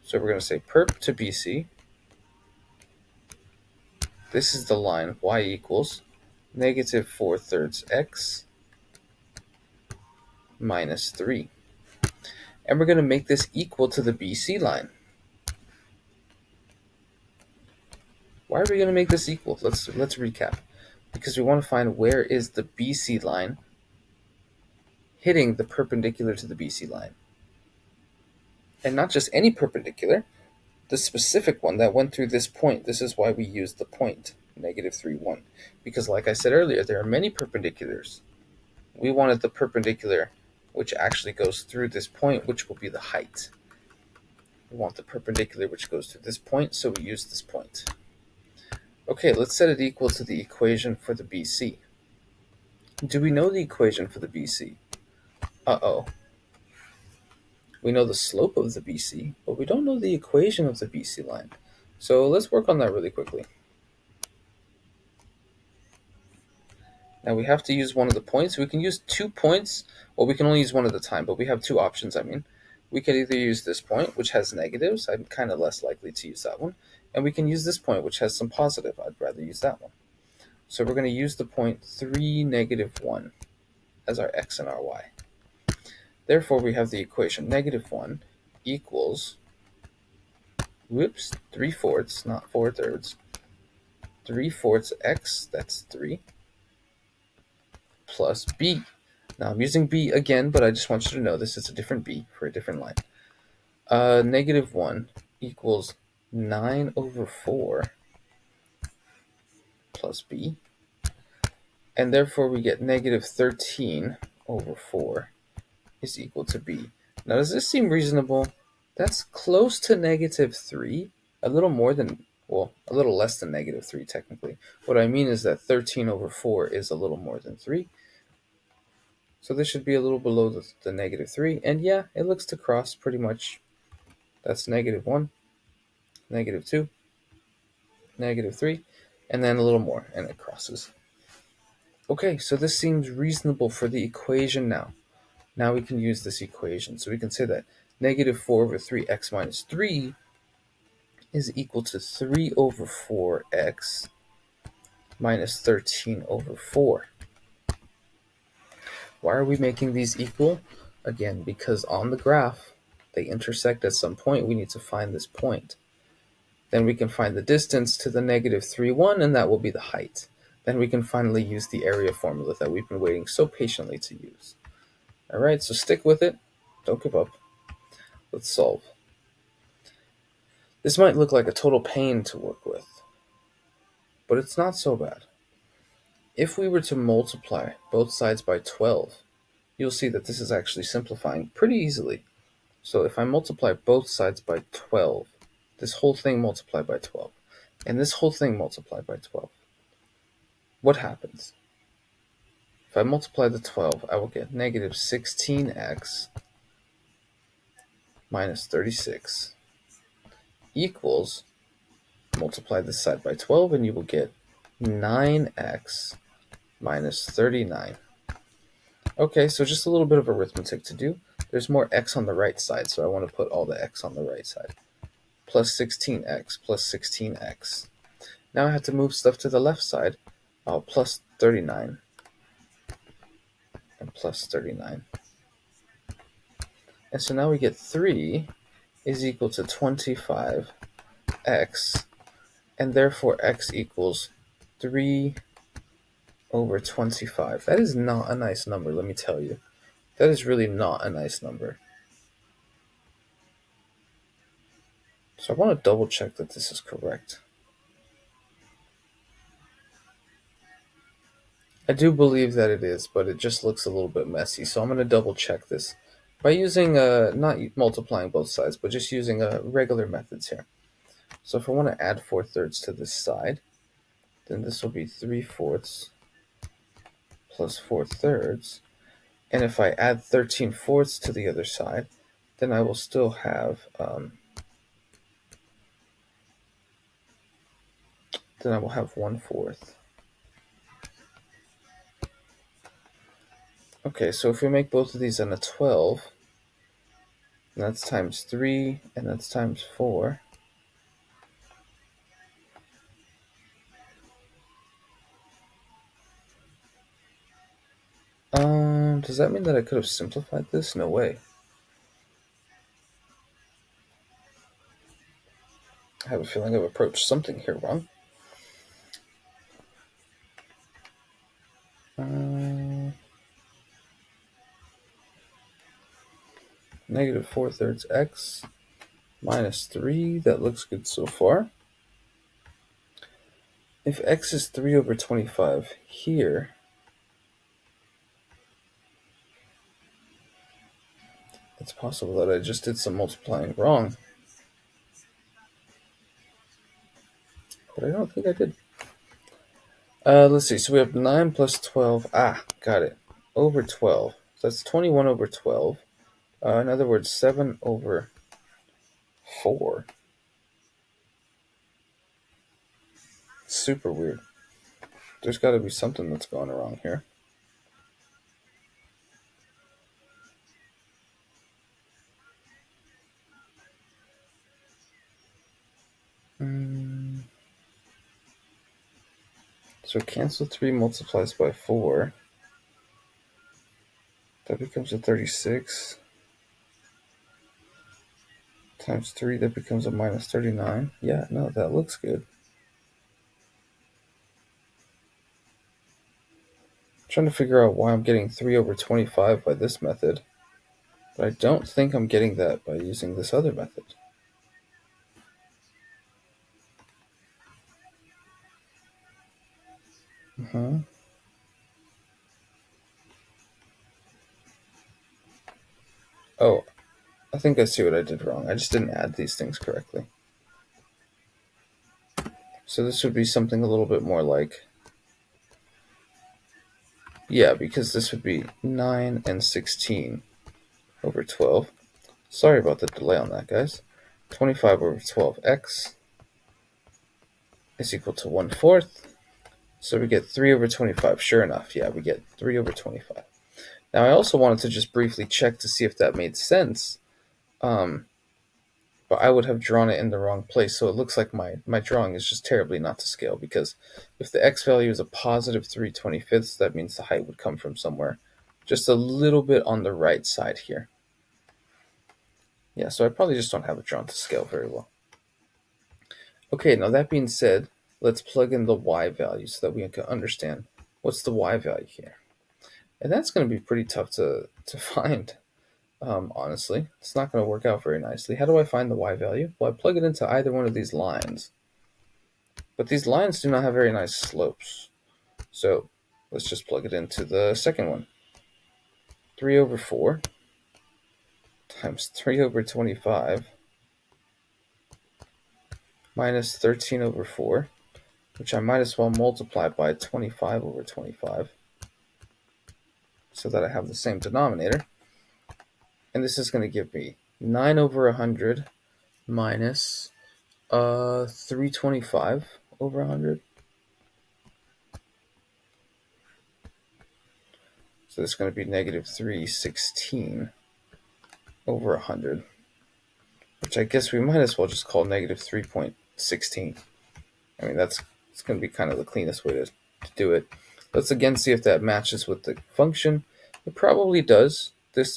So we're going to say perp to BC. This is the line y equals -4/3 x minus 3. And we're going to make this equal to the BC line. Why are we going to make this equal? Let's recap. Because we want to find where is the BC line hitting the perpendicular to the BC line. And not just any perpendicular, the specific one that went through this point. This is why we used the point, -3, 1. Because like I said earlier, there are many perpendiculars. We wanted the perpendicular which actually goes through this point, which will be the height. We want the perpendicular which goes through this point, so we use this point. Okay, let's set it equal to the equation for the BC. Do we know the equation for the BC? Uh-oh. We know the slope of the BC, but we don't know the equation of the BC line. So let's work on that really quickly. Now we have to use one of the points. We can use 2 points. Well, we can only use one at a time, but we have 2 options, I mean. We could either use this point, which has negatives. I'm kind of less likely to use that one. And we can use this point, which has some positive. I'd rather use that one. So we're going to use the point 3, -1 as our x and our y. Therefore, we have the equation -1 equals, 3/4, not 4/3, 3/4 x, that's 3, plus b. Now I'm using b again, but I just want you to know this is a different b for a different line. -1 equals 9/4 plus b. And therefore we get -13/4 is equal to b. Now does this seem reasonable? That's close to -3, a little more than, well, a little less than -3 technically. What I mean is that 13/4 is a little more than 3. So this should be a little below the -3. And yeah, it looks to cross pretty much. That's -1, -2, -3, and then a little more, and it crosses. Okay, so this seems reasonable for the equation now. Now we can use this equation. So we can say that -4/3x minus 3 is equal to 3/4x minus 13/4. Why are we making these equal? Again, because on the graph, they intersect at some point. We need to find this point. Then we can find the distance to the -3, 1, and that will be the height. Then we can finally use the area formula that we've been waiting so patiently to use. All right, so stick with it. Don't give up. Let's solve. This might look like a total pain to work with, but it's not so bad. If we were to multiply both sides by 12, you'll see that this is actually simplifying pretty easily. So if I multiply both sides by 12, this whole thing multiplied by 12, and this whole thing multiplied by 12, what happens? If I multiply the 12, I will get -16x minus 36 equals, multiply this side by 12, and you will get 9x minus 39. Okay, so just a little bit of arithmetic to do. There's more x on the right side, so I want to put all the x on the right side. Plus 16x plus 16x. Now I have to move stuff to the left side. Plus 39 and plus 39. And so now we get 3 is equal to 25x, and therefore x equals 3 over 25. That is not a nice number, let me tell you. That is really not a nice number. So I want to double check that this is correct. I do believe that it is, but it just looks a little bit messy. So I'm going to double check this by using, not multiplying both sides, but just using regular methods here. So if I want to add 4/3 to this side, then this will be 3/4 plus 4/3. And if I add 13/4 to the other side, then I will still have, then I will have 1/4. Okay, so if we make both of these in a 12, and that's times 3, and that's times 4. Does that mean that I could have simplified this? No way. I have a feeling I've approached something here wrong. Negative 4/3 x minus 3. That looks good so far. If x is 3 over 25 here, it's possible that I just did some multiplying wrong. But I don't think I did. Let's see. So we have 9 plus 12. Got it. Over 12. So that's 21 over 12. In other words, 7 over 4. Super weird. There's got to be something that's going wrong here. So cancel 3 multiplies by 4. That becomes a 36. Times 3, that becomes a minus 39. Yeah, no, that looks good. I'm trying to figure out why I'm getting 3 over 25 by this method. But I don't think I'm getting that by using this other method. Oh, I think I see what I did wrong. I just didn't add these things correctly. So this would be something a little bit more like, yeah, because this would be 9 and 16 over 12. Sorry about the delay on that, guys. 25 over 12x is equal to 1/4. So we get 3 over 25. Sure enough, yeah, we get 3 over 25. Now I also wanted to just briefly check to see if that made sense. But I would have drawn it in the wrong place. So it looks like my drawing is just terribly not to scale, because if the x value is a positive 3/25, that means the height would come from somewhere just a little bit on the right side here. Yeah, so I probably just don't have it drawn to scale very well. Okay, now that being said, let's plug in the y value so that we can understand what's the y value here. And that's going to be pretty tough to find. Honestly, it's not going to work out very nicely. How do I find the y value? Well, I plug it into either one of these lines. But these lines do not have very nice slopes. So let's just plug it into the second one. 3 over 4 times 3 over 25 minus 13 over 4, which I might as well multiply by 25 over 25 so that I have the same denominator. And this is going to give me 9 over 100 minus 325 over 100. So it's going to be negative 316 over 100, which I guess we might as well just call negative 3.16. I mean, that's It's going to be kind of the cleanest way to do it. Let's again see if that matches with the function. It probably does.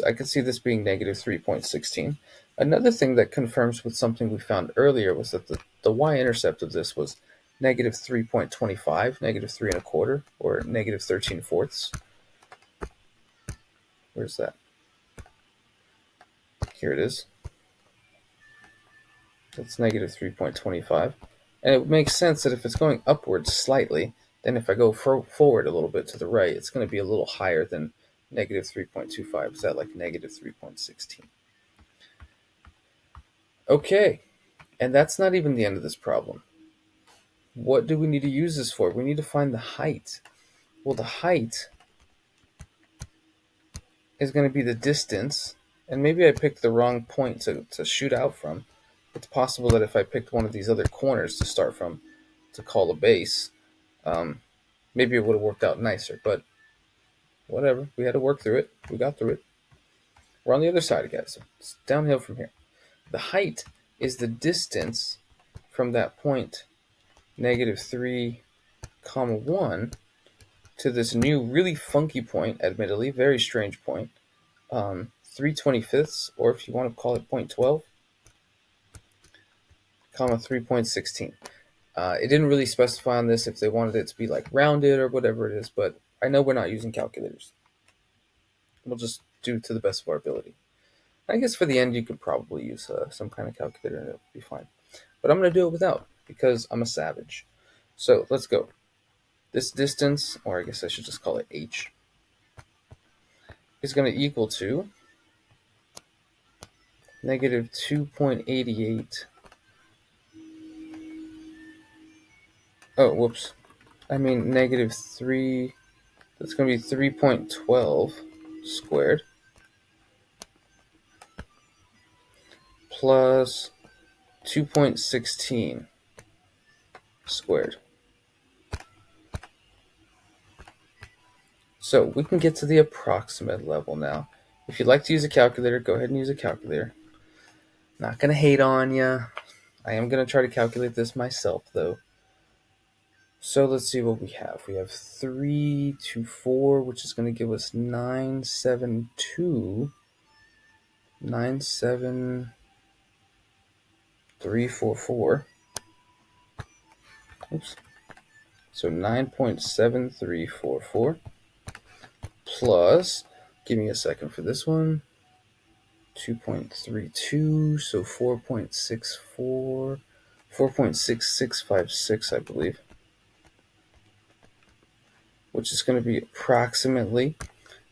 I can see this being negative 3.16. Another thing that confirms with something we found earlier was that the y-intercept of this was negative 3.25, negative 3 1/4, or negative 13 fourths. Where's that? Here it is. That's negative 3.25. And it makes sense that if it's going upwards slightly, then if I go forward a little bit to the right, it's going to be a little higher than negative 3.25. Is that like negative 3.16? Okay, and that's not even the end of this problem. What do we need to use this for? We need to find the height. Well, the height is going to be the distance, and maybe I picked the wrong point to shoot out from. It's possible that if I picked one of these other corners to start from, to call a base, maybe it would have worked out nicer, but whatever. We had to work through it. We got through it. We're on the other side, guys. So it's downhill from here. The height is the distance from that point, negative 3, 1, to this new, really funky point, admittedly, very strange point, 3/25, or if you want to call it 0.12, 3.16. It didn't really specify on this if they wanted it to be like rounded or whatever it is, but I know we're not using calculators. We'll just do to the best of our ability. I guess for the end, you could probably use some kind of calculator and it'll be fine. But I'm going to do it without because I'm a savage. So let's go. This distance, or I guess I should just call it h, is going to equal to negative 2.88. Oh, whoops. I mean negative 3. That's going to be 3.12 squared plus 2.16 squared. So we can get to the approximate level now. If you'd like to use a calculator, go ahead and use a calculator. Not going to hate on you. I am going to try to calculate this myself, though. So let's see what we have. We have 3 to 4, which is going to give us 972. 97344. Oops. So 9.7344 plus, give me a second for this one, 2.32, so 4.64, 4.6656, I believe, which is going to be approximately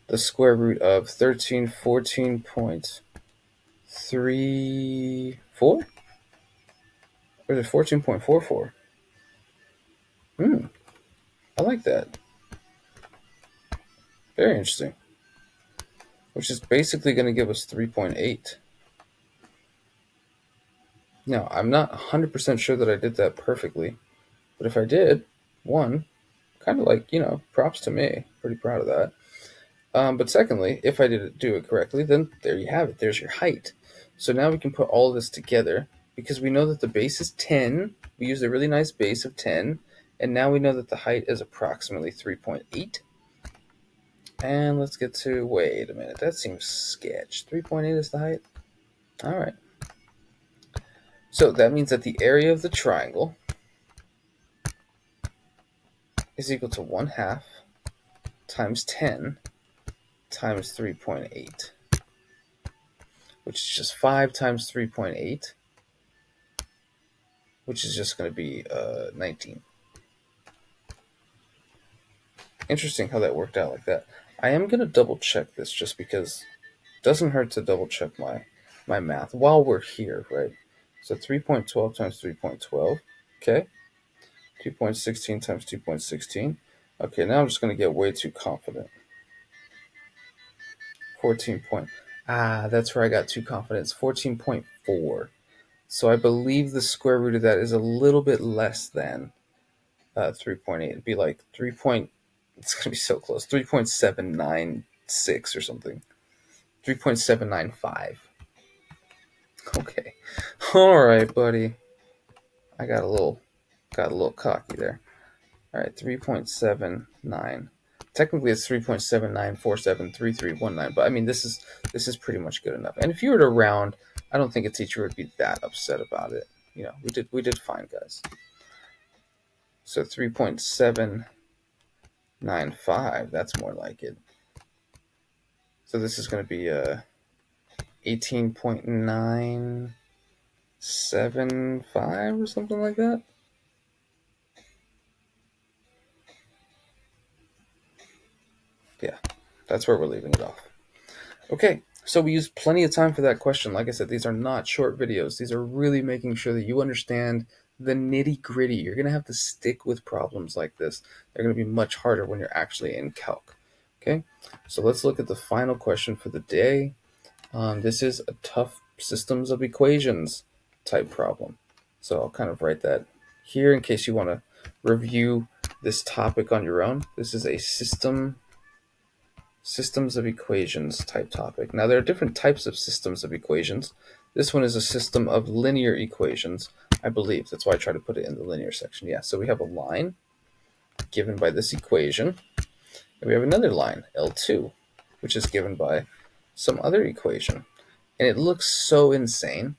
the square root of 1314.34? Or is it 14.44? I like that. Very interesting. Which is basically going to give us 3.8. Now, I'm not 100% sure that I did that perfectly, but if I did, one, kind of like, props to me. Pretty proud of that. But secondly, if I did do it correctly, then there you have it. There's your height. So now we can put all of this together because we know that the base is 10. We used a really nice base of 10. And now we know that the height is approximately 3.8. And let's get to, wait a minute, that seems sketch. 3.8 is the height? All right. So that means that the area of the triangle is equal to 1/2 times 10 times 3.8, which is just 5 times 3.8, which is just going to be 19. Interesting how that worked out like that. I am going to double check this just because it doesn't hurt to double check my math while we're here, right? So 3.12 times 3.12, okay. 2.16 times 2.16. Okay, now I'm just going to get way too confident. 14 point. That's where I got too confident. It's 14.4. So I believe the square root of that is a little bit less than 3.8. It'd be like 3. It's going to be so close. 3.796 or something. 3.795. Okay. All right, buddy. I got a little cocky there. All right, 3.79. Technically, it's 3.79473319, but I mean, this is pretty much good enough. And if you were to round, I don't think a teacher would be that upset about it. You know, we did fine, guys. So 3.795, that's more like it. So this is going to be 18.975 or something like that. Yeah, that's where we're leaving it off. Okay, so we used plenty of time for that question. Like I said, these are not short videos. These are really making sure that you understand the nitty-gritty. You're going to have to stick with problems like this. They're going to be much harder when you're actually in Calc. Okay, so let's look at the final question for the day. This is a tough systems of equations type problem. So I'll kind of write that here in case you want to review this topic on your own. This is a systems of equations type topic. Now, there are different types of systems of equations. This one is a system of linear equations, I believe. That's why I try to put it in the linear section. Yeah, so we have a line given by this equation, and we have another line, L2, which is given by some other equation. And it looks so insane,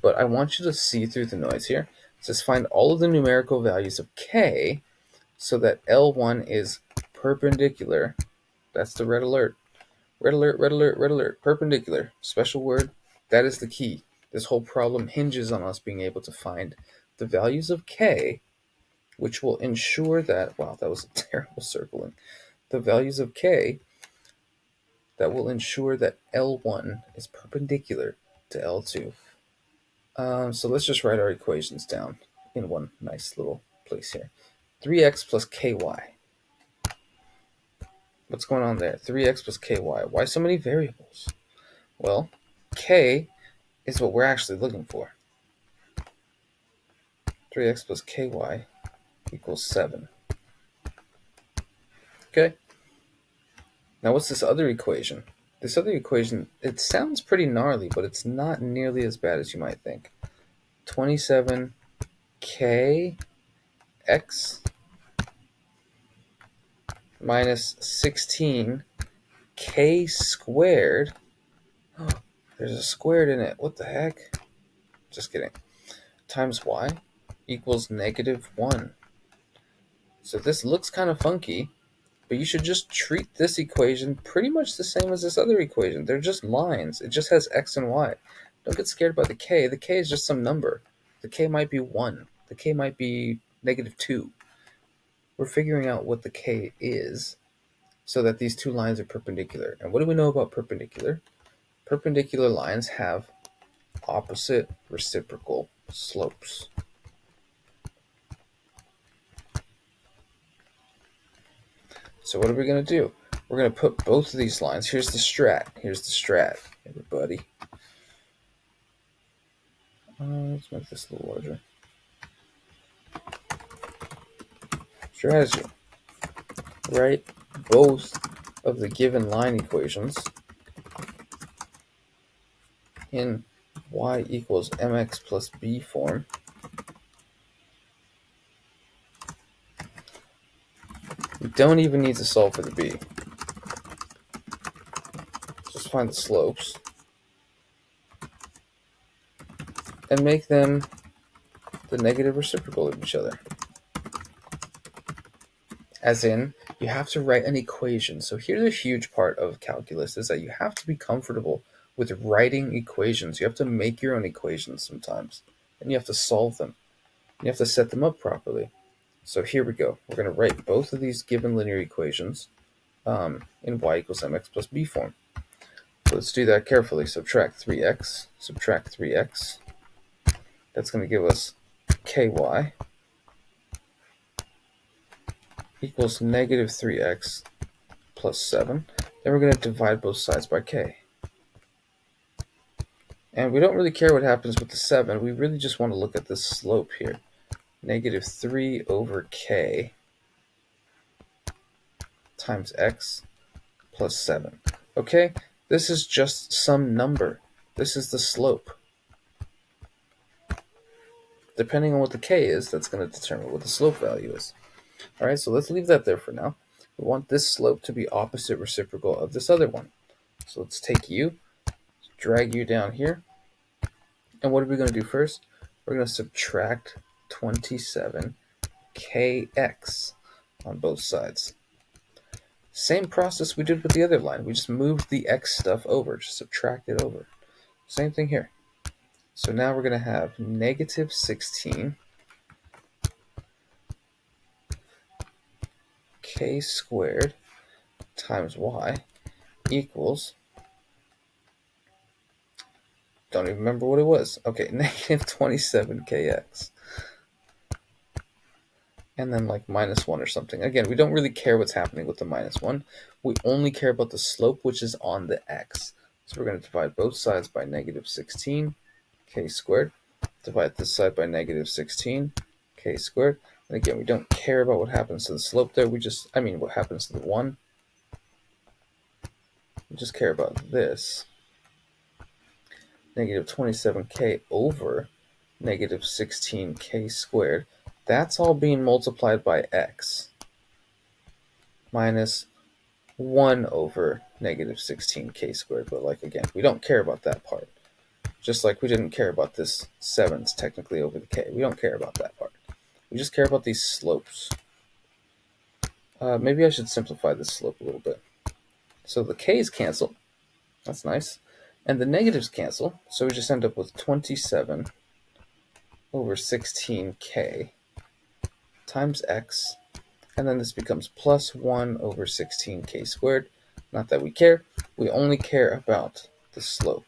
but I want you to see through the noise here. It says find all of the numerical values of k so that L1 is perpendicular. That's the red alert. Red alert, red alert, red alert. Perpendicular. Special word. That is the key. This whole problem hinges on us being able to find the values of k, which will ensure that, wow, that was a terrible circling. The values of k that will ensure that L1 is perpendicular to L2. So let's just write our equations down in one nice little place here. 3x plus ky. What's going on there? 3x plus ky. Why so many variables? Well, k is what we're actually looking for. 3x plus ky equals 7. Okay? Now what's this other equation? This other equation, it sounds pretty gnarly, but it's not nearly as bad as you might think. 27k x minus 16 k squared. Oh, there's a squared in it. What the heck? Just kidding. Times y equals -1. So this looks kind of funky, but you should just treat this equation pretty much the same as this other equation. They're just lines. It just has x and y. Don't get scared by the k. The k is just some number. The k might be 1. The k might be -2. We're figuring out what the k is so that these two lines are perpendicular. And what do we know about perpendicular? Perpendicular lines have opposite reciprocal slopes. So what are we going to do? We're going to put both of these lines. Here's the strat. Here's the strat, everybody. Let's make this a little larger. Strategy. Write both of the given line equations in y equals mx plus b form. We don't even need to solve for the b. Just find the slopes and make them the negative reciprocal of each other. As in, you have to write an equation. So here's a huge part of calculus is that you have to be comfortable with writing equations. You have to make your own equations sometimes, and you have to solve them. You have to set them up properly. So here we go. We're going to write both of these given linear equations in y equals mx plus b form. So let's do that carefully. Subtract 3x, subtract 3x. That's going to give us ky equals -3x plus 7. Then we're going to divide both sides by k. And we don't really care what happens with the 7. We really just want to look at this slope here. -3 over k times x plus 7. Okay, this is just some number. This is the slope. Depending on what the k is, that's going to determine what the slope value is. All right, so let's leave that there for now. We want this slope to be opposite reciprocal of this other one. So let's take u, drag u down here. And what are we going to do first? We're going to subtract 27kx on both sides. Same process we did with the other line. We just moved the x stuff over, just subtract it over. Same thing here. So now we're going to have negative 16 k squared times y equals, don't even remember what it was. Okay, negative 27kx. And then like minus 1 or something. Again, we don't really care what's happening with the minus 1. We only care about the slope, which is on the x. So we're going to divide both sides by negative 16k squared. Divide this side by negative 16k squared. And again, we don't care about what happens to the slope there. What happens to the 1. We just care about this. Negative 27k over negative 16k squared. That's all being multiplied by x minus 1 over negative 16k squared. But like, again, we don't care about that part. Just like we didn't care about this 7's technically over the k. We don't care about that part. We just care about these slopes. Maybe I should simplify this slope a little bit. So the k's cancel. That's nice. And the negatives cancel. So we just end up with 27 over 16k times x. And then this becomes plus 1 over 16k squared. Not that we care. We only care about the slope.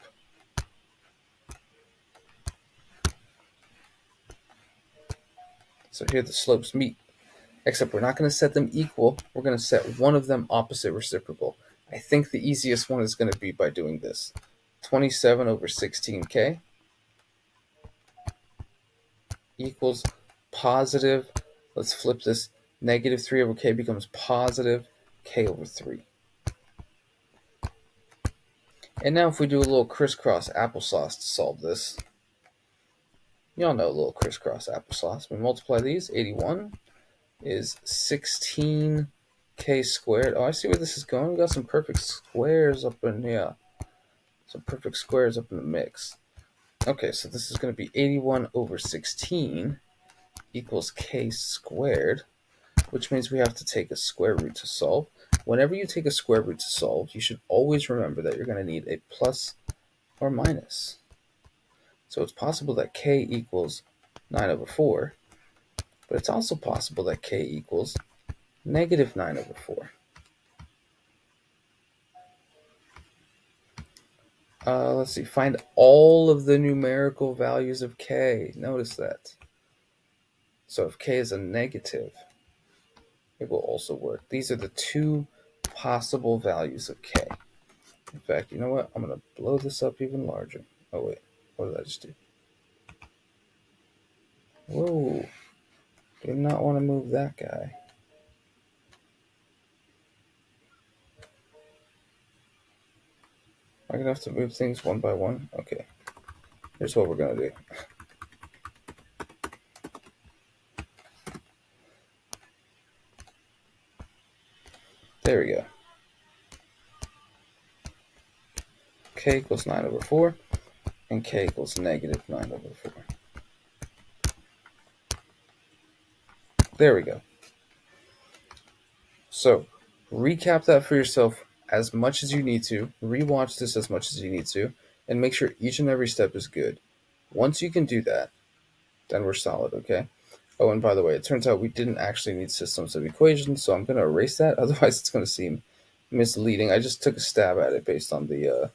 So here the slopes meet. Except we're not going to set them equal. We're going to set one of them opposite reciprocal. I think the easiest one is going to be by doing this. 27 over 16k equals positive, let's flip this, negative 3 over k becomes positive k over 3. And now if we do a little crisscross applesauce to solve this, y'all know a little crisscross applesauce. We multiply these, 81 is 16k squared. Oh, I see where this is going. We got some perfect squares up in here. Some perfect squares up in the mix. Okay, so this is going to be 81 over 16 equals k squared, which means we have to take a square root to solve. Whenever you take a square root to solve, you should always remember that you're going to need a plus or minus. So it's possible that k equals 9 over 4, but it's also possible that k equals negative 9 over 4. Let's see, find all of the numerical values of k. Notice that. So if k is a negative, it will also work. These are the two possible values of k. In fact, you know what? I'm going to blow this up even larger. Oh, wait. What did I just do? Whoa. Do not want to move that guy. I'm going to have to move things one by one. Okay. Here's what we're going to do. There we go. K equals 9 over 4, and k equals negative 9 over 4. There we go. So, recap that for yourself as much as you need to, rewatch this as much as you need to, and make sure each and every step is good. Once you can do that, then we're solid, okay? Oh, and by the way, it turns out we didn't actually need systems of equations, so I'm going to erase that. Otherwise, it's going to seem misleading. I just took a stab at it based on the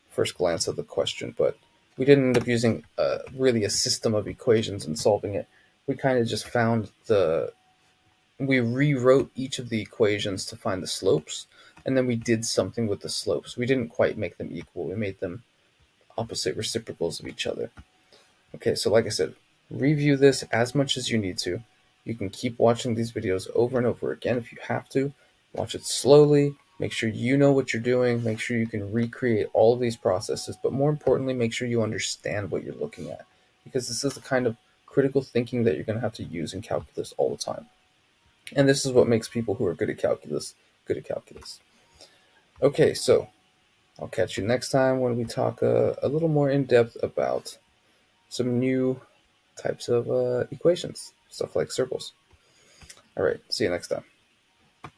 first glance of the question, but we didn't end up using really a system of equations and solving it. We kind of just found we rewrote each of the equations to find the slopes, and then we did something with the slopes. We didn't quite make them equal. We made them opposite reciprocals of each other. Okay, so like I said, review this as much as you need to. You can keep watching these videos over and over again if you have to. Watch it slowly. Make sure you know what you're doing. Make sure you can recreate all of these processes. But more importantly, make sure you understand what you're looking at, because this is the kind of critical thinking that you're going to have to use in calculus all the time. And this is what makes people who are good at calculus good at calculus. Okay, so I'll catch you next time when we talk a little more in depth about some new types of equations, stuff like circles. All right, see you next time.